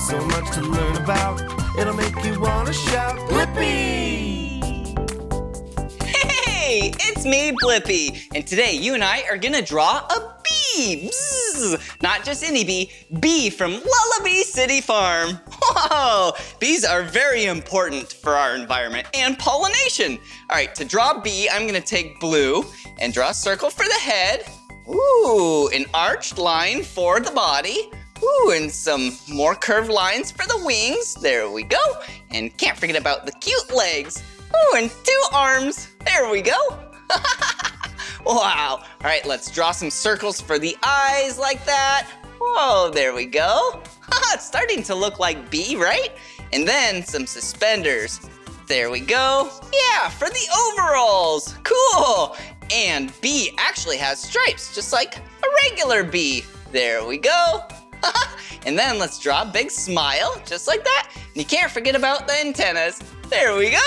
so much to learn about. It'll make you want to shout, Blippi! Hey, it's me, Blippi. And today you and I are gonna draw a bee. Bzzz. Not just any bee, bee from Lellobee City Farm. Whoa, bees are very important for our environment and pollination. All right, to draw a bee, I'm gonna take blue and draw a circle for the head. Ooh, an arched line for the body. Ooh, and some more curved lines for the wings. There we go. And can't forget about the cute legs. Ooh, and 2 arms. There we go. Wow. All right, let's draw some circles for the eyes like that. Whoa, there we go. It's starting to look like bee, right? And then some suspenders. There we go. Yeah, for the overalls. Cool. And bee actually has stripes, just like a regular bee. There we go. And then let's draw a big smile, just like that. And you can't forget about the antennas. There we go.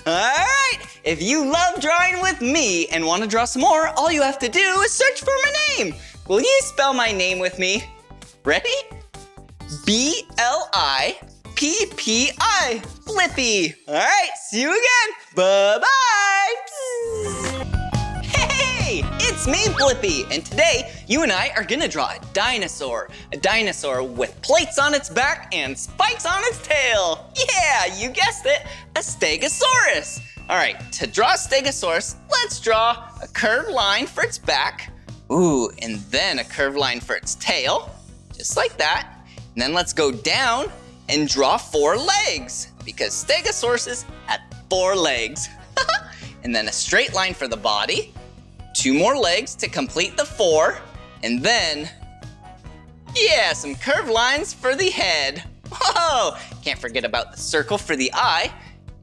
All right, if you love drawing with me and want to draw some more, all you have to do is search for my name. Will you spell my name with me? Ready? B-L-I-P-P-I, Blippi. All right, see you again. Bye-bye. Hey, it's me, Blippi, and today you and I are gonna draw a dinosaur with plates on its back and spikes on its tail. Yeah, you guessed it, a Stegosaurus. All right, to draw a Stegosaurus, let's draw a curved line for its back. Ooh, and then a curved line for its tail, just like that. And then let's go down and draw 4 legs, because Stegosauruses had 4 legs. And then a straight line for the body, 2 more legs to complete the 4, and then, yeah, some curved lines for the head. Whoa! Can't forget about the circle for the eye,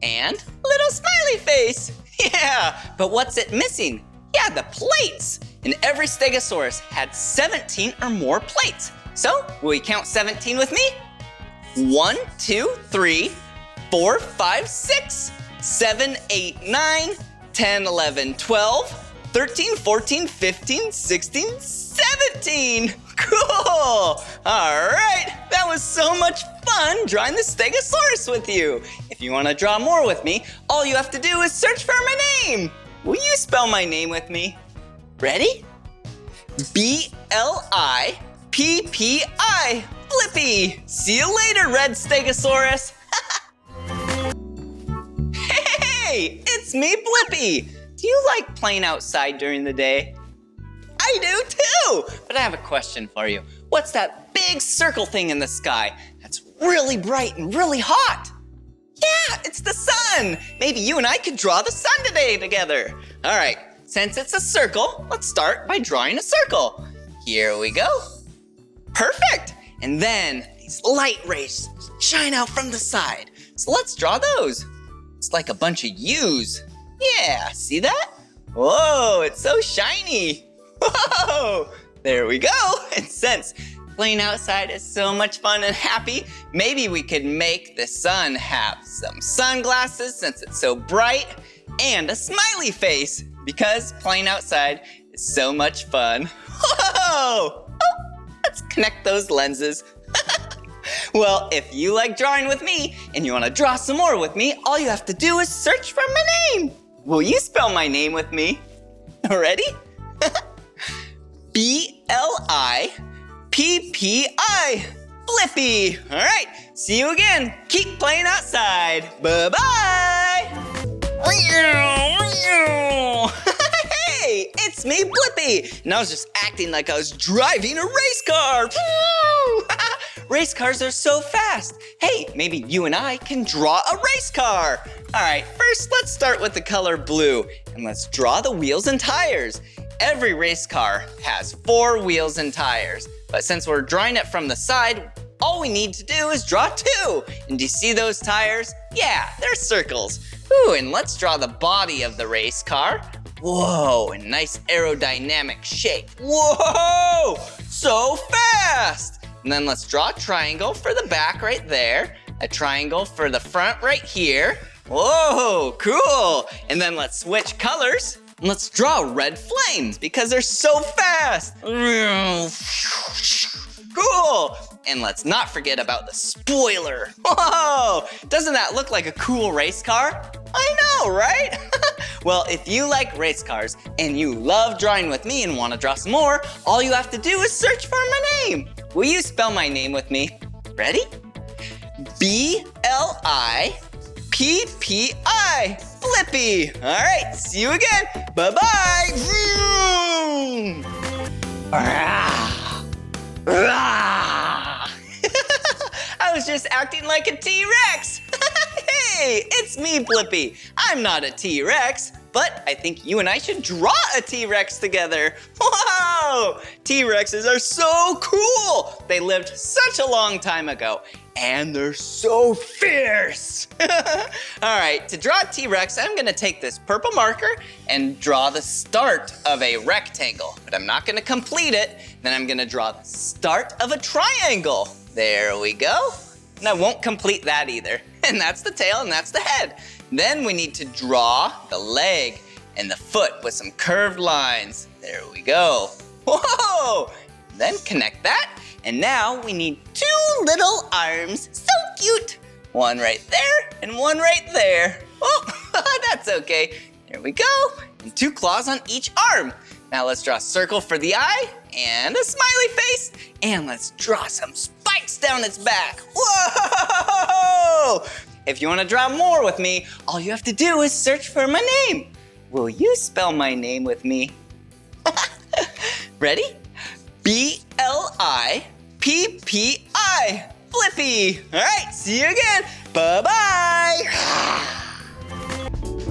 and a little smiley face. Yeah, but what's it missing? Yeah, the plates. And every Stegosaurus had 17 or more plates. So, will you count 17 with me? 1, 2, 3, 4, 5, 6, 7, 8, 9, 10, 11, 12, 13, 14, 15, 16, 17. Cool. All right, that was so much fun drawing the Stegosaurus with you. If you want to draw more with me, all you have to do is search for my name. Will you spell my name with me? Ready? B-L-I-P-P-I, Blippi. See you later, Red Stegosaurus. Hey, it's me, Blippi. Do you like playing outside during the day? I do too, but I have a question for you. What's that big circle thing in the sky that's really bright and really hot? Yeah, it's the sun. Maybe you and I could draw the sun today together. All right, since it's a circle, let's start by drawing a circle. Here we go. Perfect. And then these light rays shine out from the side. So let's draw those. It's like a bunch of U's. Yeah, see that? Whoa, it's so shiny. Whoa, there we go. And since playing outside is so much fun and happy, maybe we could make the sun have some sunglasses since it's so bright, and a smiley face because playing outside is so much fun. Whoa! Oh, let's connect those lenses. Well, if you like drawing with me and you want to draw some more with me, all you have to do is search for my name. Will you spell my name with me? Ready? B-L-I-P-P-I, Blippi. All right, see you again. Keep playing outside. Bye-bye. Hey, it's me, Blippi. And I was just acting like I was driving a race car. Race cars are so fast. Hey, maybe you and I can draw a race car. All right, first let's start with the color blue and let's draw the wheels and tires. Every race car has 4 wheels and tires, but since we're drawing it from the side, all we need to do is draw 2. And do you see those tires? Yeah, they're circles. Ooh, and let's draw the body of the race car. Whoa, a nice aerodynamic shape. Whoa, so fast. And then let's draw a triangle for the back right there, a triangle for the front right here. Whoa, cool. And then let's switch colors. And let's draw red flames because they're so fast. Cool. And let's not forget about the spoiler. Whoa! Doesn't that look like a cool race car? I know, right? Well, if you like race cars and you love drawing with me and want to draw some more, all you have to do is search for my name. Will you spell my name with me? Ready? B-L-I-P-P-I. Blippi. All right, see you again. Bye-bye. Vroom. I was just acting like a T-Rex. Hey, it's me, Blippi. I'm not a T-Rex, but I think you and I should draw a T-Rex together. Whoa! T-Rexes are so cool. They lived such a long time ago, and they're so fierce. All right, to draw a T-Rex, I'm gonna take this purple marker and draw the start of a rectangle, but I'm not gonna complete it. Then I'm gonna draw the start of a triangle. There we go. And I won't complete that either. And that's the tail and that's the head. Then we need to draw the leg and the foot with some curved lines. There we go. Whoa! Then connect that. And now we need 2 little arms. So cute. One right there and one right there. Oh, that's okay. There we go. And 2 claws on each arm. Now let's draw a circle for the eye and a smiley face. And let's draw some spikes down its back. Whoa! If you want to draw more with me, all you have to do is search for my name. Will you spell my name with me? Ready? B-L-I-P-P-I. Blippi. All right, see you again. Bye-bye.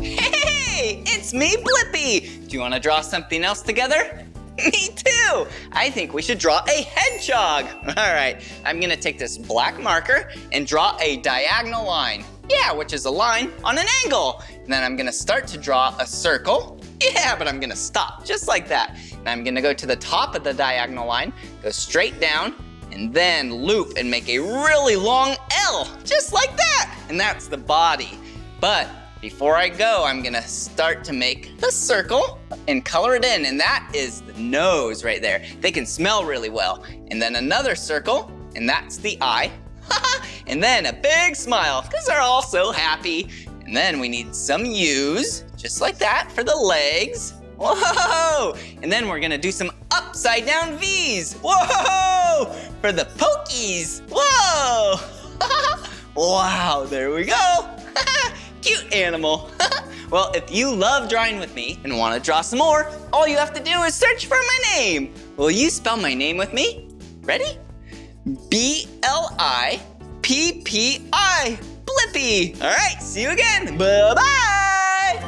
Hey, it's me, Blippi. Do you want to draw something else together? Me too. I think we should draw a hedgehog. All right, I'm gonna take this black marker and draw a diagonal line. Yeah, which is a line on an angle. And then I'm gonna start to draw a circle. Yeah, but I'm gonna stop just like that. And I'm gonna go to the top of the diagonal line, go straight down, and then loop and make a really long L, just like that. And that's the body. But before I go, I'm gonna start to make the circle and color it in, and that is the nose right there. They can smell really well. And then another circle, and that's the eye. And then a big smile, because they're all so happy. And then we need some U's, just like that, for the legs. Whoa! And then we're gonna do some upside down V's. Whoa! For the pokies. Whoa! Wow, there we go. Cute animal. Well, if you love drawing with me and want to draw some more, all you have to do is search for my name. Will you spell my name with me? Ready? B-L-I-P-P-I. Blippi. All right, see you again. Bye-bye.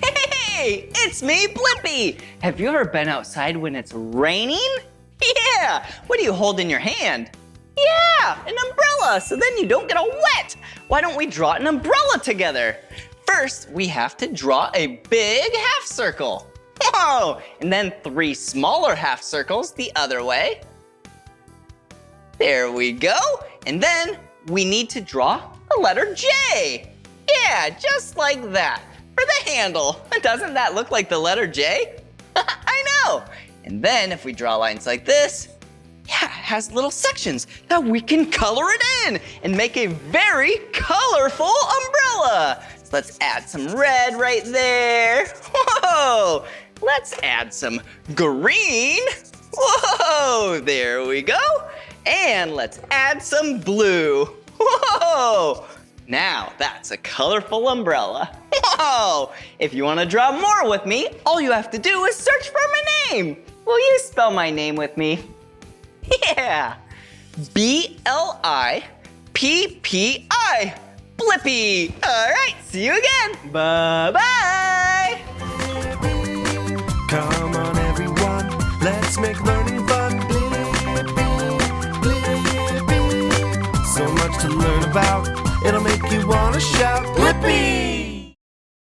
Hey, it's me, Blippi. Have you ever been outside when it's raining? Yeah. What do you hold in your hand? Yeah, an umbrella, so then you don't get all wet. Why don't we draw an umbrella together? First, we have to draw a big half circle. Whoa! And then 3 smaller half circles the other way. There we go. And then we need to draw a letter J. Yeah, just like that. For the handle. Doesn't that look like the letter J? I know. And then if we draw lines like this, yeah, it has little sections that we can color it in and make a very colorful umbrella. So let's add some red right there. Whoa! Let's add some green. Whoa! There we go. And let's add some blue. Whoa! Now that's a colorful umbrella. Whoa! If you want to draw more with me, all you have to do is search for my name. Will you spell my name with me? Yeah, B-L-I-P-P-I. Blippi. All right, see you again. Bye-bye. Come on, everyone, let's make learning fun. So much to learn about, it'll make you want to shout, Blippi!